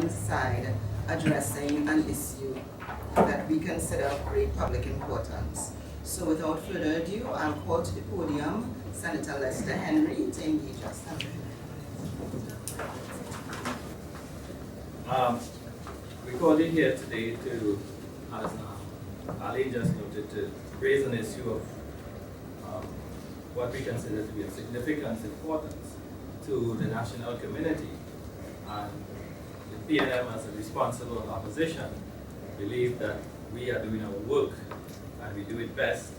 alongside addressing an issue that we consider of great public importance. So without further ado, I'll call to the podium Senator Lester Henry to engage us. We called in here today to, as Ali just noted, to raise an issue of what we consider to be of significant importance to the national community. And the PNM, as a responsible opposition, believe that we are doing our work, and we do it best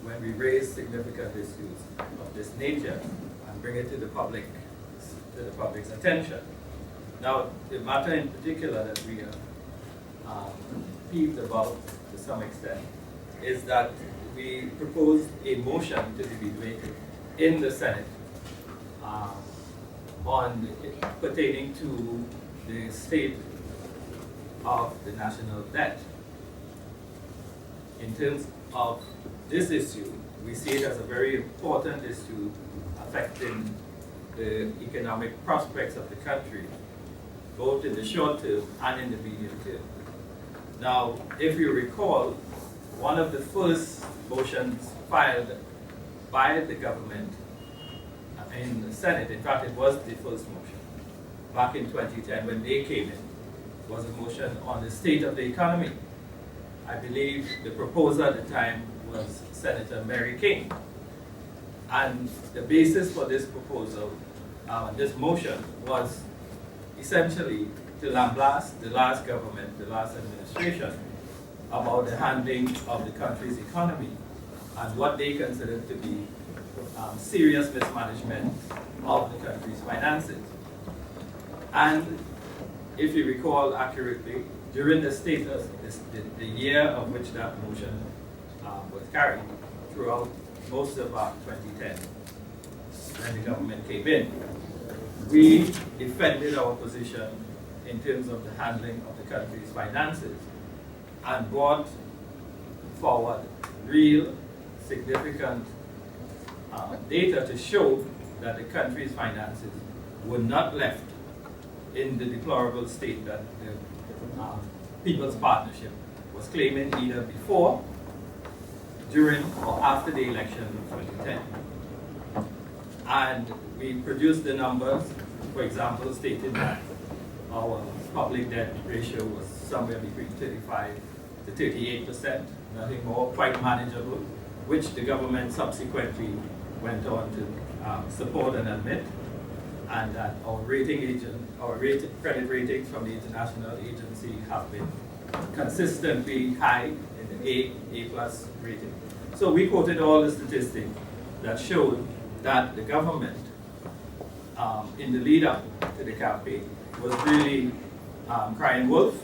when we raise significant issues of this nature and bring it to the public's attention. Now, the matter in particular that we are peeved about to some extent is that we proposed a motion to be debated in the Senate on pertaining to the state of the national debt. In terms of this issue, we see it as a very important issue affecting the economic prospects of the country, both in the short term and in the medium term. Now, if you recall, one of the first motions filed by the government in the Senate, in fact it was the first motion, back in 2010 when they came in, was a motion on the state of the economy. I believe the proposer at the time was Senator Mary King. And the basis for this proposal, this motion, was essentially to lambaste the last government, the last administration, about the handling of the country's economy and what they considered to be serious mismanagement of the country's finances. And if you recall accurately, during the status, the year of which that motion was carried, throughout most of 2010, when the government came in, we defended our position in terms of the handling of the country's finances and brought forward real significant data to show that the country's finances were not left in the deplorable state that the People's Partnership was claiming either before, during, or after the election of 2010. And we produced the numbers, for example, stating that our public debt ratio was somewhere between 35 to 38%, nothing more, quite manageable, which the government subsequently went on to support and admit, and that our credit ratings from the international agency have been consistently high in the A+ rating. So we quoted all the statistics that showed that the government, in the lead up to the campaign, was really crying wolf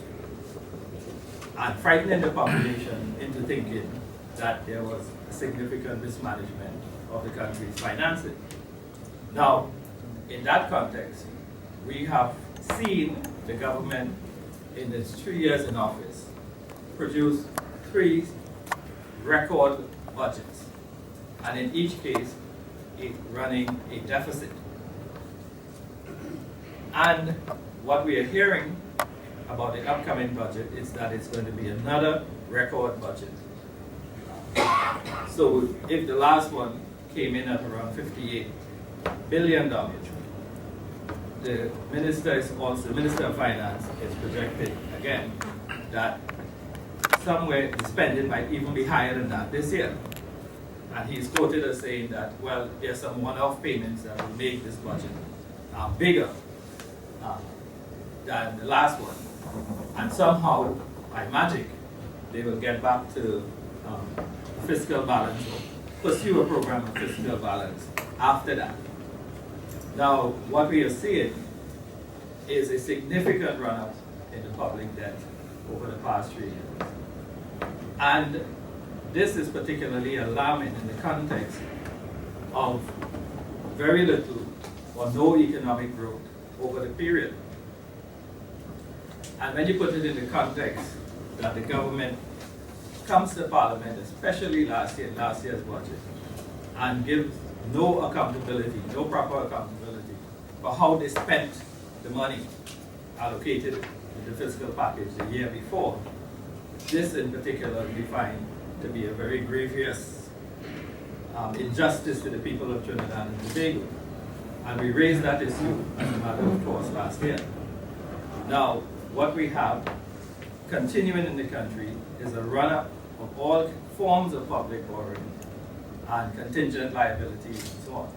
and frightening the population into thinking that there was a significant mismanagement of the country's finances. Now, in that context, we have seen the government in its 3 years in office produce 3 record budgets, and in each case, it's running a deficit. And what we are hearing about the upcoming budget is that it's going to be another record budget. So if the last one came in at around $58 billion, the Minister of Finance is projecting again that somewhere the spending might even be higher than that this year. And he's quoted as saying that, well, there's some one-off payments that will make this budget bigger than the last one. And somehow, by magic, they will get back to fiscal balance or pursue a program of fiscal balance after that. Now, what we are seeing is a significant run-up in the public debt over the past 3 years. And this is particularly alarming in the context of very little or no economic growth over the period. And when you put it in the context that the government comes to Parliament, especially last year's budget, and gives no proper accountability for how they spent the money, allocated in the fiscal package the year before. This in particular we find to be a very grievous injustice to the people of Trinidad and Tobago. And we raised that issue as a matter of course last year. Now, what we have continuing in the country is a run-up of all forms of public borrowing and contingent liabilities and so on.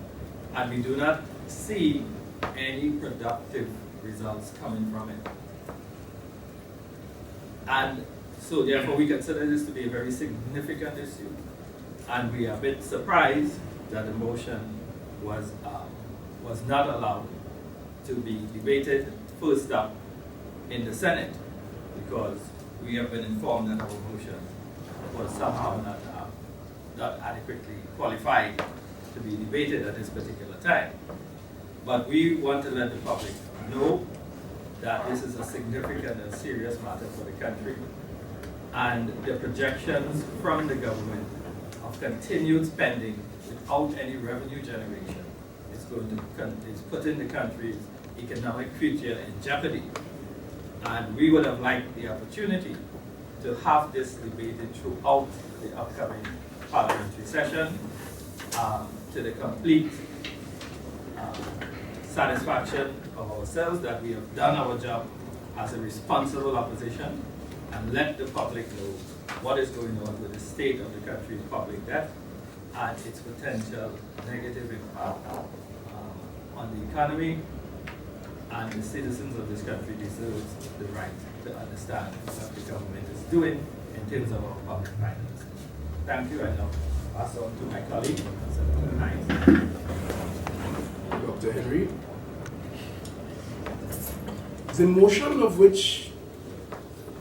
And we do not see any productive results coming from it. And so therefore we consider this to be a very significant issue. And we are a bit surprised that the motion was not allowed to be debated first up in the Senate, because we have been informed that our motion was somehow not adequately qualified to be debated at this particular time. But we want to let the public know that this is a significant and serious matter for the country. And the projections from the government of continued spending without any revenue generation is putting the country's economic future in jeopardy. And we would have liked the opportunity to have this debated throughout the upcoming parliamentary session to the complete satisfaction of ourselves that we have done our job as a responsible opposition, and let the public know what is going on with the state of the country's public debt and its potential negative impact on the economy. And the citizens of this country deserve the right to understand what the government is doing in terms of our public finance. Thank you. I now pass on to my colleague, Senator Hines. Dr. Henry. The motion of which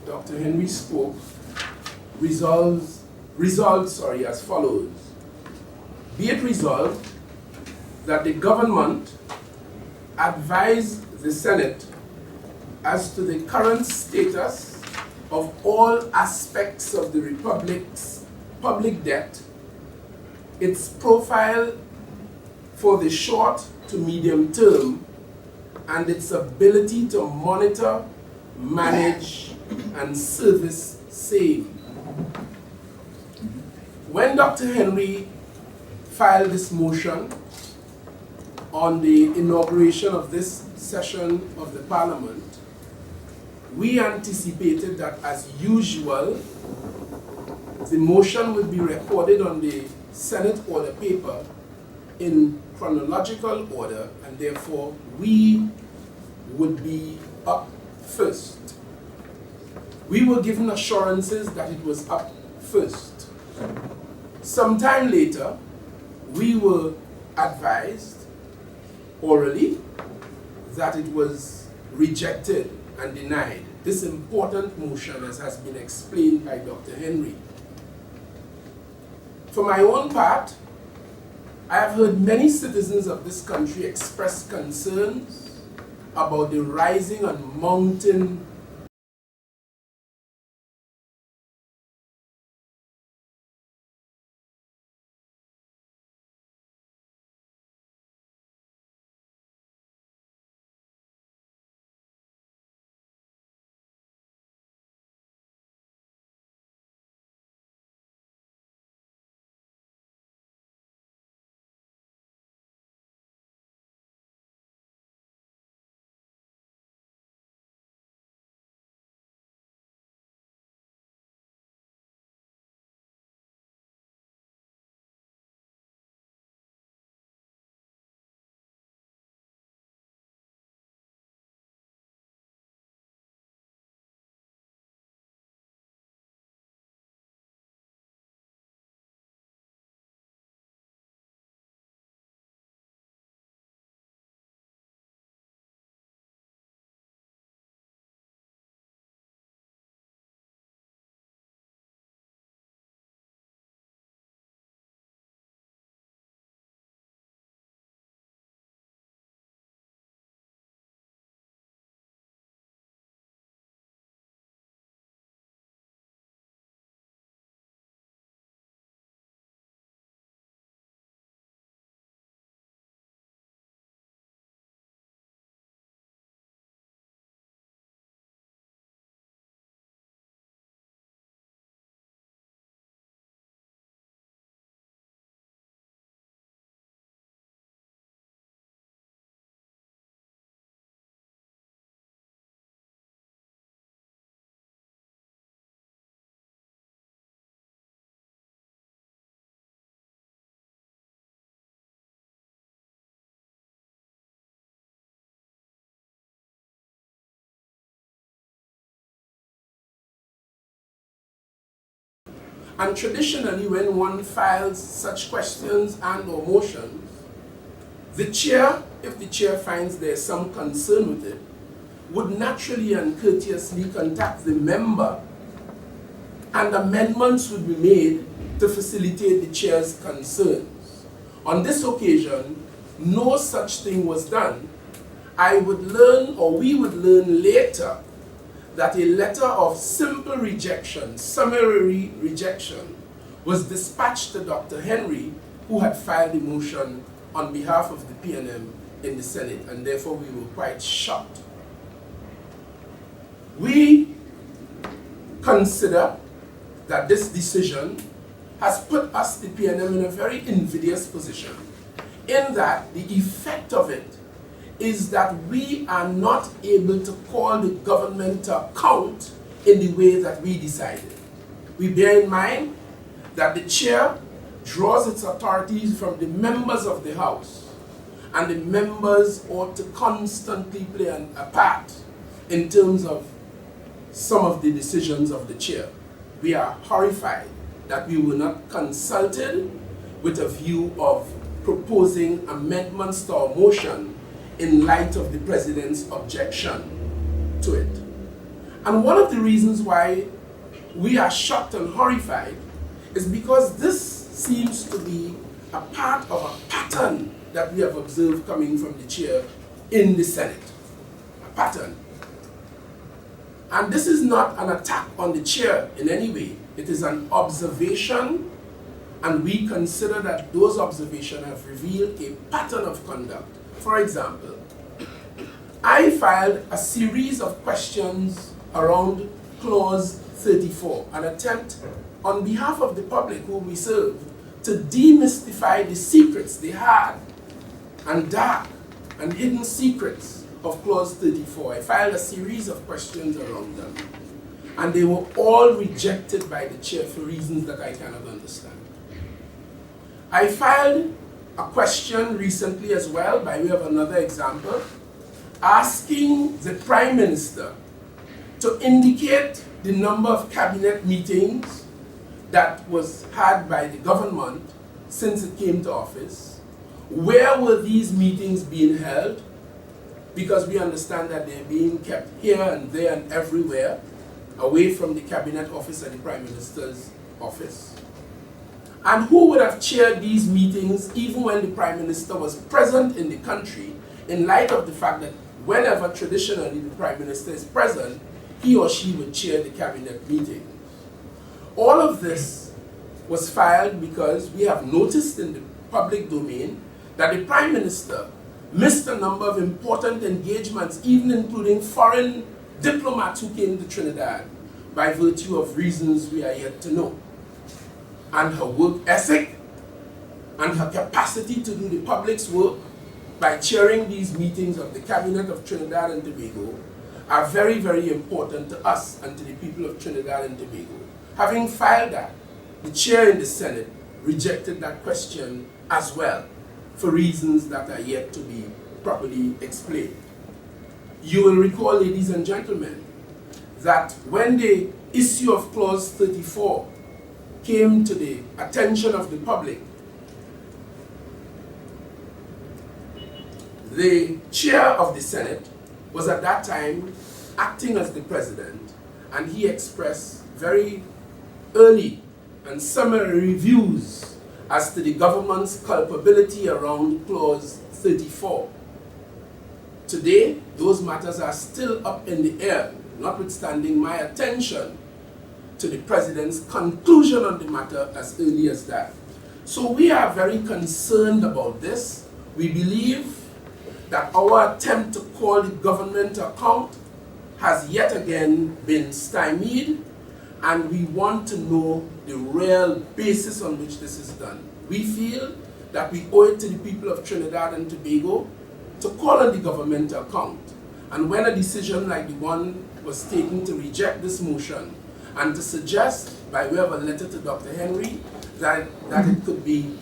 Dr. Henry spoke resolves as follows. Be it resolved that the government advise the Senate as to the current status of all aspects of the Republic's public debt, its profile for the short to medium term, and its ability to monitor, manage, and service same. When Dr. Henry filed this motion on the inauguration of this session of the Parliament, we anticipated that, as usual, the motion would be recorded on the Senate order paper in chronological order, and therefore we would be up first. We were given assurances that it was up first. Sometime later, we were advised orally that it was rejected and denied. This important motion, as has been explained by Dr. Henry. For my own part, I have heard many citizens of this country express concerns about the rising and mounting And traditionally, when one files such questions and or motions, the chair, if the chair finds there's some concern with it, would naturally and courteously contact the member, and amendments would be made to facilitate the chair's concerns. On this occasion, no such thing was done. I would learn, or we would learn later, that a letter of simple rejection, summary rejection, was dispatched to Dr. Henry, who had filed a motion on behalf of the PNM in the Senate, and therefore we were quite shocked. We consider that this decision has put us, the PNM, in a very invidious position, in that the effect of it is that we are not able to call the government to account in the way that we decided. We bear in mind that the chair draws its authorities from the members of the House, and the members ought to constantly play a part in terms of some of the decisions of the chair. We are horrified that we were not consulted with a view of proposing amendments to our motion in light of the President's objection to it. And one of the reasons why we are shocked and horrified is because this seems to be a part of a pattern that we have observed coming from the chair in the Senate. A pattern. And this is not an attack on the chair in any way. It is an observation, and we consider that those observations have revealed a pattern of conduct. For example, I filed a series of questions around Clause 34, an attempt on behalf of the public who we serve to demystify the secrets they had, and dark and hidden secrets of Clause 34. I filed a series of questions around them, and they were all rejected by the chair for reasons that I cannot understand. I filed a question recently as well, by way of another example, asking the Prime Minister to indicate the number of cabinet meetings that was had by the government since it came to office. Where were these meetings being held? Because we understand that they're being kept here and there and everywhere, away from the cabinet office and the Prime Minister's office. And who would have chaired these meetings even when the Prime Minister was present in the country, in light of the fact that whenever traditionally the Prime Minister is present, he or she would chair the cabinet meetings. All of this was filed because we have noticed in the public domain that the Prime Minister missed a number of important engagements, even including foreign diplomats who came to Trinidad, by virtue of reasons we are yet to know. And her work ethic and her capacity to do the public's work by chairing these meetings of the Cabinet of Trinidad and Tobago are very, very important to us and to the people of Trinidad and Tobago. Having filed that, the chair in the Senate rejected that question as well, for reasons that are yet to be properly explained. You will recall, ladies and gentlemen, that when the issue of Clause 34 came to the attention of the public, the chair of the Senate was at that time acting as the president, and he expressed very early and summary views as to the government's culpability around Clause 34. Today, those matters are still up in the air, notwithstanding my attention to the President's conclusion on the matter as early as that. So we are very concerned about this. We believe that our attempt to call the government to account has yet again been stymied, and we want to know the real basis on which this is done. We feel that we owe it to the people of Trinidad and Tobago to call on the government to account. And when a decision like the one was taken to reject this motion and to suggest, by way of a letter to Dr. Henry, that it could be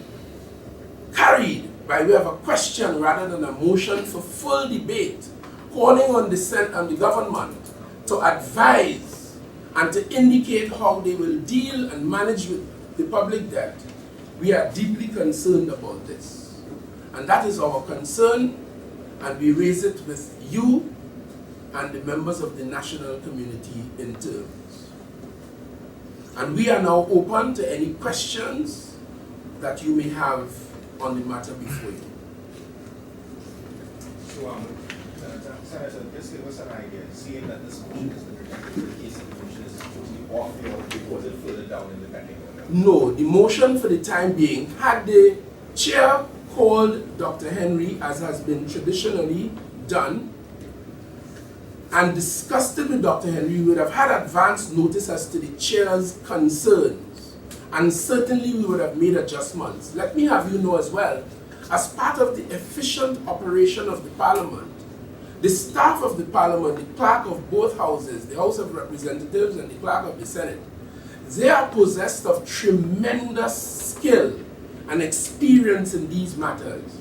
carried by way of a question rather than a motion for full debate, calling on the government to advise and to indicate how they will deal and manage with the public debt, we are deeply concerned about this. And that is our concern, and we raise it with you and the members of the national community in terms. And we are now open to any questions that you may have on the matter before you. So, Senator, just give us an idea, seeing that this motion has been rejected, the case of the motion is totally off your, was it further down in the pending order? No, the motion for the time being, had the chair called Dr. Henry, as has been traditionally done, and discussed it with Dr. Henry, we would have had advance notice as to the chair's concerns, and certainly we would have made adjustments. Let me have you know as well, as part of the efficient operation of the Parliament, the staff of the Parliament, the clerk of both houses, the House of Representatives and the clerk of the Senate, they are possessed of tremendous skill and experience in these matters.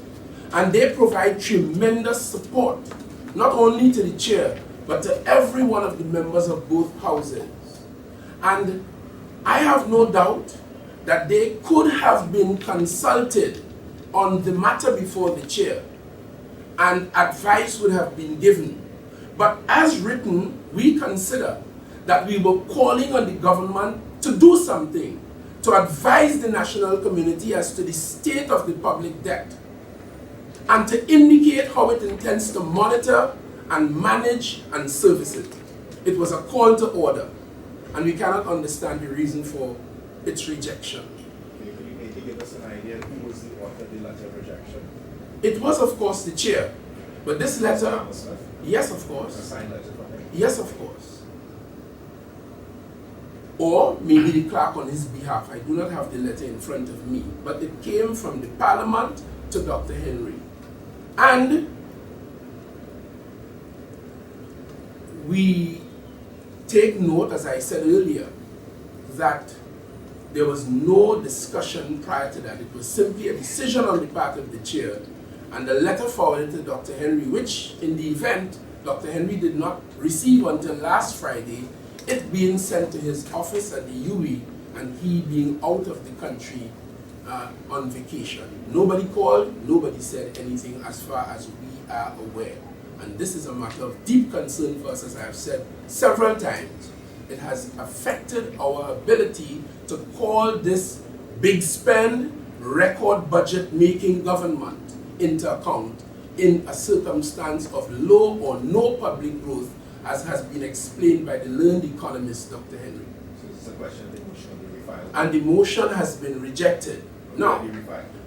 And they provide tremendous support, not only to the chair, but to every one of the members of both houses. And I have no doubt that they could have been consulted on the matter before the chair, and advice would have been given. But as written, we consider that we were calling on the government to do something, to advise the national community as to the state of the public debt, and to indicate how it intends to monitor and manage and service it. It was a call to order, and we cannot understand the reason for its rejection. Could you maybe give us an idea who was the author of the letter of rejection? It was, of course, the chair. But this letter, Hamel-Smith? yes, of A course. signed letter from him? Yes, of course. Or maybe the clerk on his behalf. I do not have the letter in front of me. But it came from the Parliament to Dr. Henry. And we take note, as I said earlier, that there was no discussion prior to that. It was simply a decision on the part of the chair, and the letter forwarded to Dr. Henry, which in the event Dr. Henry did not receive until last Friday, it being sent to his office at the UE and he being out of the country on vacation. Nobody called, nobody said anything as far as we are aware. And this is a matter of deep concern for us, as I have said several times. It has affected our ability to call this big spend, record budget making government into account in a circumstance of low or no public growth, as has been explained by the learned economist Dr. Henry. So this is a question of the motion will be refiled. And the motion has been rejected. Now,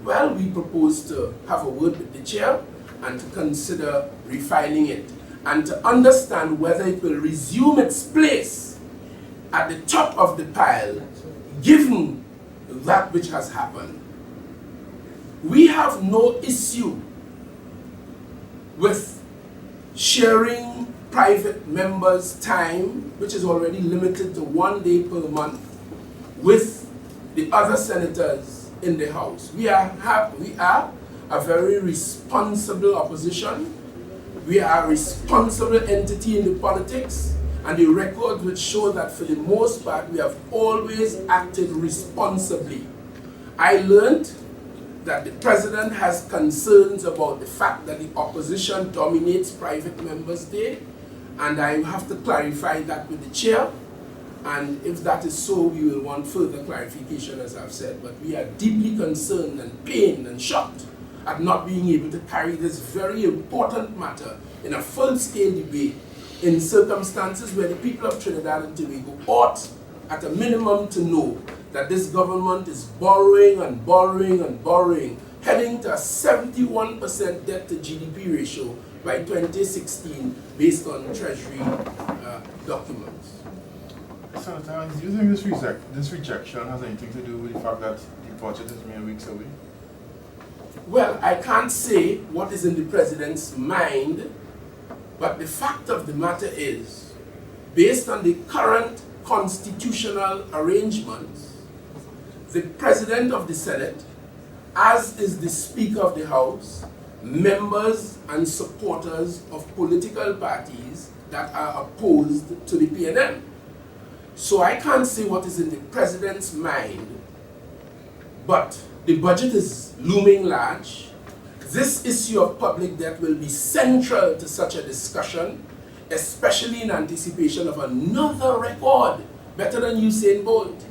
well, we propose to have a word with the chair and to consider refiling it and to understand whether it will resume its place at the top of the pile, given that which has happened. We have no issue with sharing private members' time, which is already limited to 1 day per month, with the other senators in the House. We are a very responsible opposition. We are a responsible entity in the politics, and the record would show that for the most part we have always acted responsibly. I learned that the president has concerns about the fact that the opposition dominates private members' day, and I have to clarify that with the chair, and if that is so, we will want further clarification, as I've said. But we are deeply concerned and pained and shocked at not being able to carry this very important matter in a full-scale debate in circumstances where the people of Trinidad and Tobago ought, at a minimum, to know that this government is borrowing and borrowing and borrowing, heading to a 71% debt to GDP ratio by 2016 based on Treasury documents. Senator, do you think this rejection has anything to do with the fact that the budget is mere weeks away? Well, I can't say what is in the president's mind, but the fact of the matter is, based on the current constitutional arrangements, the President of the Senate, as is the Speaker of the House, members and supporters of political parties that are opposed to the PNM. So I can't say what is in the president's mind, but the budget is looming large. This issue of public debt will be central to such a discussion, especially in anticipation of another record, better than Usain Bolt,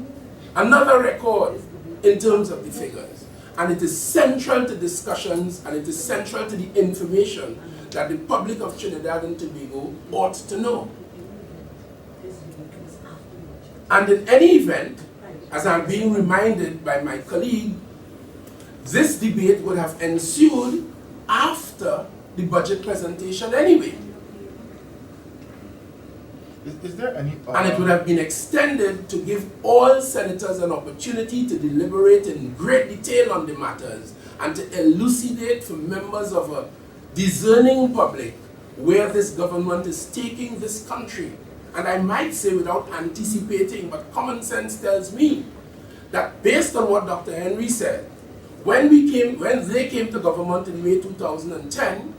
another record in terms of the figures. And it is central to discussions, and it is central to the information that the public of Trinidad and Tobago ought to know. And in any event, as I'm being reminded by my colleague, this debate would have ensued after the budget presentation anyway. Is there any And it would have been extended to give all senators an opportunity to deliberate in great detail on the matters and to elucidate for members of a discerning public where this government is taking this country. And I might say, without anticipating, but common sense tells me that based on what Dr. Henry said, when they came to government in May 2010,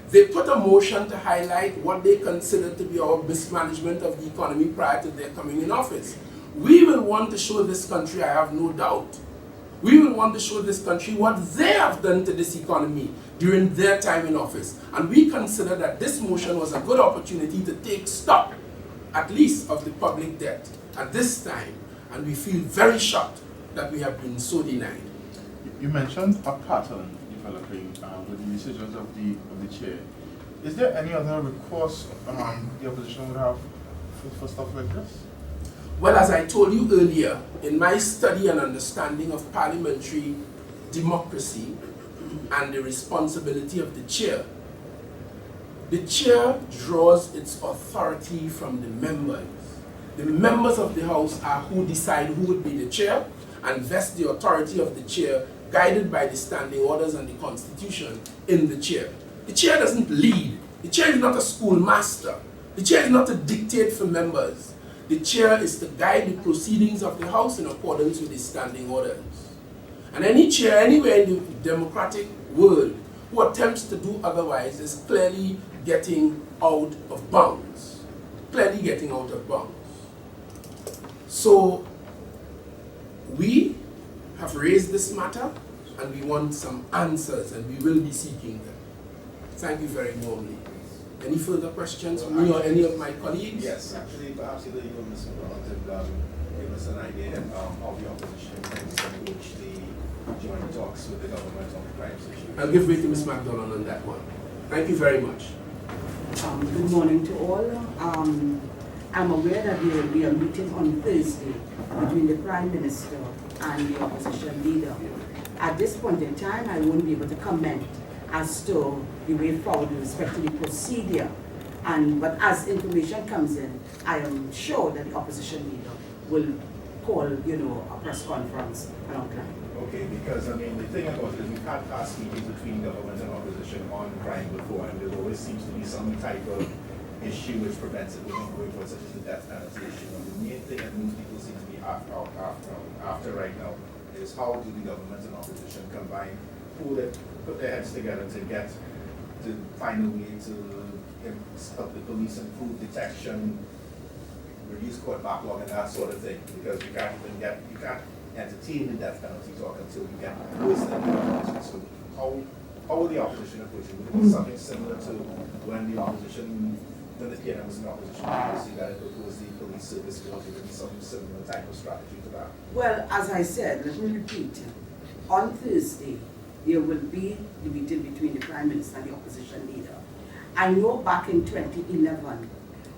they put a motion to highlight what they considered to be our mismanagement of the economy prior to their coming in office. We will want to show this country, I have no doubt, we will want to show this country what they have done to this economy during their time in office. And we consider that this motion was a good opportunity to take stock, at least, of the public debt at this time. And we feel very shocked that we have been so denied. You mentioned a pattern developing with the decisions of the chair. Is there any other recourse the opposition would have for stuff like this? Well, as I told you earlier, in my study and understanding of parliamentary democracy and the responsibility of the chair draws its authority from the members. The members of the House are who decide who would be the chair and vest the authority of the chair, guided by the standing orders and the Constitution, in the chair. The chair doesn't lead. The chair is not a schoolmaster. The chair is not to dictate for members. The chair is to guide the proceedings of the House in accordance with the standing orders. And any chair anywhere in the democratic world who attempts to do otherwise is clearly getting out of bounds. Clearly getting out of bounds. So, we have raised this matter and we want some answers, and we will be seeking them. Thank you very warmly. Any further questions from me or any of my colleagues? Yes, actually, perhaps either you or Ms. McDonald could give us an idea of the opposition intends to approach the joint talks with the government on the crimes issue. I'll give way to Ms. McDonald on that one. Thank you very much. Good morning to all. I'm aware that there will be a meeting on Thursday between the Prime Minister and the opposition leader. At this point in time, I won't be able to comment as to the way forward with respect to the procedure. But as information comes in, I am sure that the opposition leader will call, a press conference and outline. Okay, because the thing about it is we've had past meetings between government and opposition on crime before, and there always seems to be some type of issue which prevents it from going forward, such as the death penalty issue. And the main thing that most people seem to be after right now is how do the government and opposition combine, put their heads together to find a way to help the police improve detection, reduce court backlog, and that sort of thing. Because you can't entertain the death penalty talk until you get worse than the penalty. So how will the opposition approach it? Would it be something similar to when the opposition, when the PNM was in opposition, policy that it proposed the police service bill? Would it be some similar type of strategy to that? Well, as I said, let me repeat. On Thursday, there will be the meeting between the Prime Minister and the opposition leader. I know back in 2011,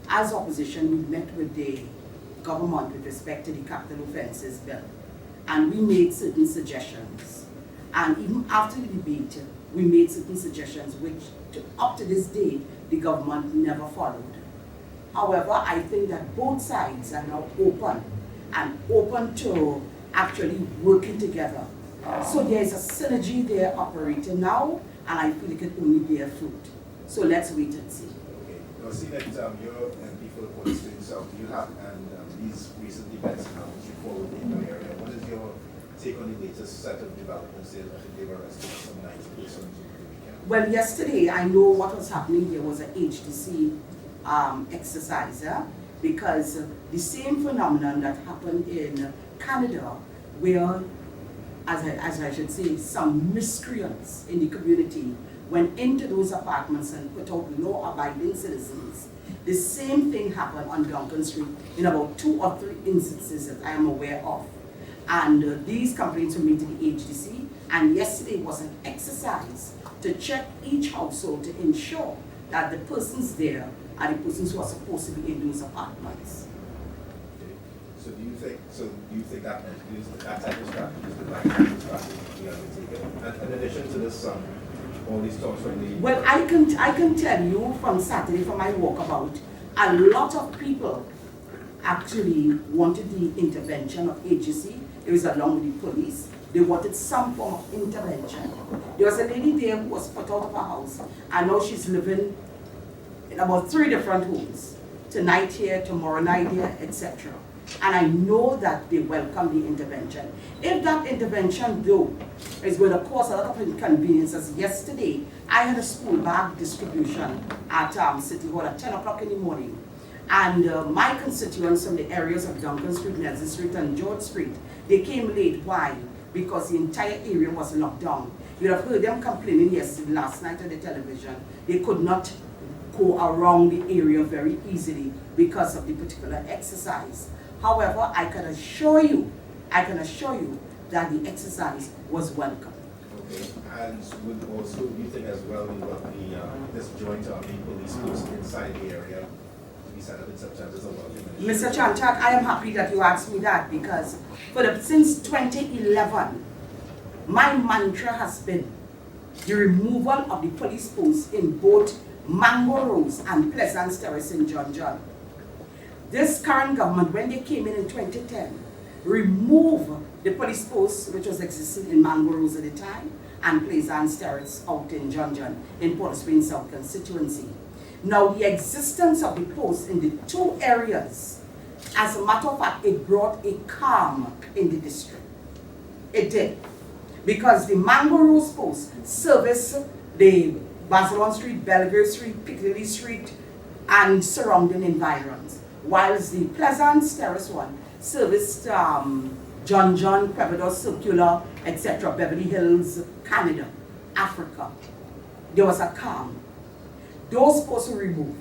as opposition, we met with the government with respect to the capital offences bill. And we made certain suggestions. And even after the debate, we made certain suggestions which, up to this day, the government never followed. However, I think that both sides are now open to actually working together. So there is a synergy there operating now, and I feel it can only bear fruit. So let's wait and see. Okay. Now, see that you're MP for the Port of Spain South. Do you have, these recent events which you followed in your area, what is your take on the latest set of developments there? I think they were arrested some 90 persons over the weekend. Well, yesterday, I know what was happening. There was an HTC exercise, because the same phenomenon that happened in Canada, where, as I should say, some miscreants in the community went into those apartments and put out law-abiding citizens. The same thing happened on Duncan Street in about 2 or 3 instances that I am aware of. And these complaints were made to the HDC, and yesterday was an exercise to check each household to ensure that the persons there are the persons who are supposed to be in those apartments. Okay. So do you think that type of strategy is the right type of strategy we have to take? And in addition to this, all these talks from the... Well, I can tell you from Saturday, from my walkabout, a lot of people actually wanted the intervention of HDC. It was along with the police. They wanted some form of intervention. There was a lady there who was put out of her house, and now she's living in about 3 different homes. Tonight here, tomorrow night here, etc. And I know that they welcome the intervention. If that intervention, though, is going to cause a lot of inconveniences, yesterday I had a school bag distribution at City Hall at 10 o'clock in the morning. And my constituents from the areas of Duncan Street, Nelson Street, and George Street, they came late. Why? Because the entire area was locked down. You have heard them complaining yesterday, last night on the television. They could not go around the area very easily because of the particular exercise. However, I can assure you that the exercise was welcome. Okay, and would also, you think as well, we want this joint army police force inside the area to be set up in September as well? Mr. Chantak, I am happy that you asked me that, because since 2011, my mantra has been the removal of the police posts in both Mango Rose and Pleasant Terrace in John John. This current government, when they came in 2010, removed the police post which was existing in Mango Rose at the time and Pleasant Terrace out in John John in Port of Spain South constituency. Now the existence of the post in the 2 areas, as a matter of fact, it brought a calm in the district. It did. Because the Mango Rose post serviced the Barcelona Street, Belgrave Street, Piccadilly Street, and surrounding environs, whilst the Pleasant Terrace one serviced John John, Quevedos, Circular, etc., Beverly Hills, Canada, Africa. There was a calm. Those posts were removed.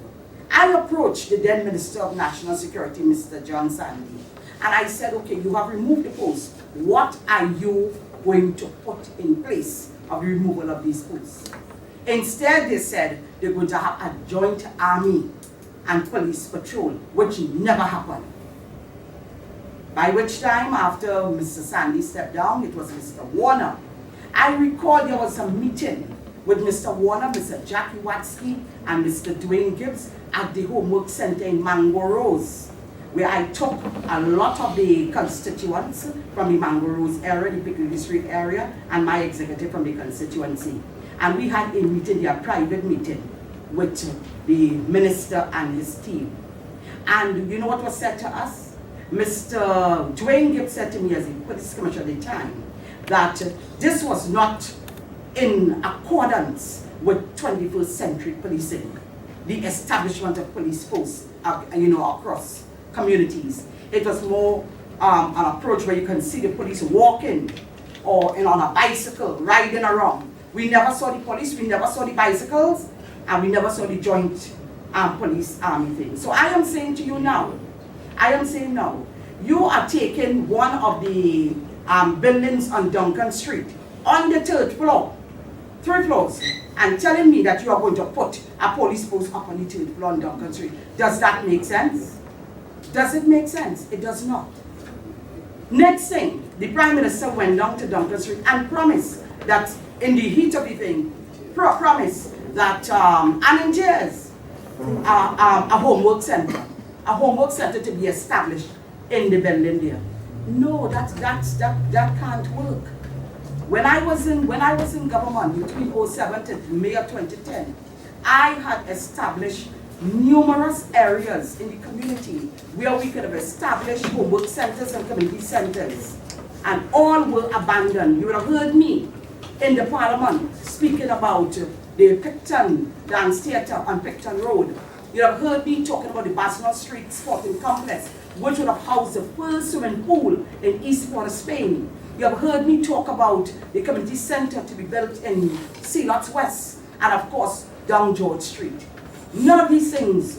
I approached the then Minister of National Security, Mr. John Sandy, and I said, okay, you have removed the posts. What are you going to put in place of the removal of these posts? Instead, they said they're going to have a joint army and police patrol, which never happened. By which time, after Mr. Sandy stepped down, it was Mr. Warner. I recall there was a meeting with Mr. Warner, Mr. Jackie Watsky, and Mr. Dwayne Gibbs at the Homework Center in Mango Rose, where I took a lot of the constituents from the Mango Rose area, the Piccadilly Street area, and my executive from the constituency. And we had a meeting, a private meeting, with the minister and his team. And you know what was said to us? Mr. Dwayne Gibbs said to me as the police commissioner at the time that this was not in accordance with 21st century policing, the establishment of police force, across communities. It was more an approach where you can see the police walking or on a bicycle riding around. We never saw the police, we never saw the bicycles, and we never saw the joint police army thing. So I am saying to you now, you are taking one of the buildings on Duncan Street on the 3rd floor, 3 floors, and telling me that you are going to put a police post up on the 3rd floor on Duncan Street. Does that make sense? Does it make sense? It does not. Next thing, the Prime Minister went down to Duncan Street and promised that in the heat of the thing, promised that, and in tears, a homework center to be established in the building there. No, that can't work. When I was in government between 07 to May of 2010, I had established numerous areas in the community where we could have established homework centers and community centers, and all were abandoned. You would have heard me in the parliament speaking about the Picton Dance Theatre on Picton Road, You have heard me talking about the Barcelona Street Sporting Complex, which would have housed the first swimming pool in East Port of Spain. You have heard me talk about the community center to be built in Sea Lots West, and of course, down George Street. None of these things,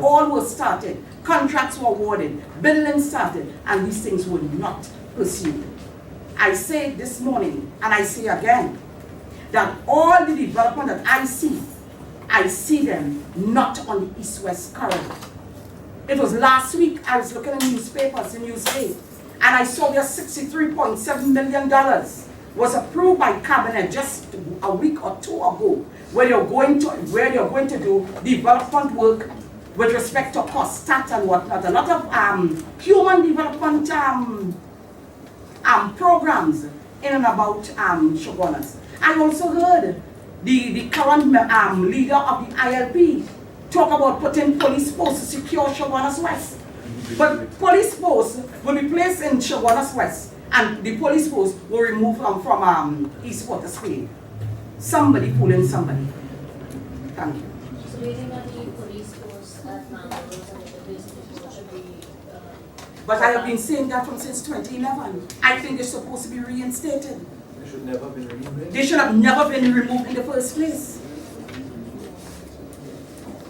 all were started. Contracts were awarded, buildings started, and these things were not pursued. I say this morning, and I say again, that all the development that I see them not on the East-West corridor. It was last week, I was looking at newspapers in Newsday, and I saw where $63.7 million was approved by Cabinet just a week or two ago, where you're going to do development work with respect to cost, stat and whatnot. A lot of human development programs in and about Shogunas. I also heard the current leader of the ILP talk about putting police posts to secure Shogunas West. But police posts will be placed in Shogunas West, and the police posts will remove them from East Port of Spain. Somebody pulling somebody. Thank you. So do you think that the police force at Mangalore and the business should be... But I have been saying that since 2011. I think they're supposed to be reinstated. They should never have been removed. They should have never been removed in the first place.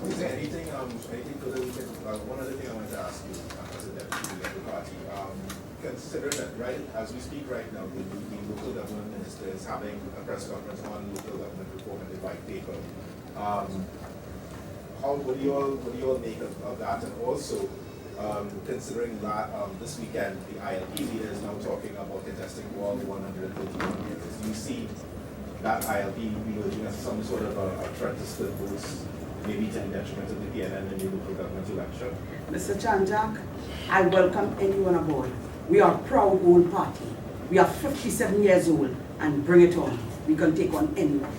Is there anything further we can, one other thing I wanted to ask you as a deputy of the party, consider that right as we speak right now, the local government minister is having a press conference on local government reform and the white paper. What do you all make of that? And also, considering that this weekend the ILP leader is now talking about contesting all 131 years, do you see that ILP emerging as some sort of a threat to split votes, maybe to the detriment of the PNN in the local government election? Mr. Chanjak, I welcome anyone aboard. We are a proud old party. We are 57 years old, and bring it on. We can take on anyone.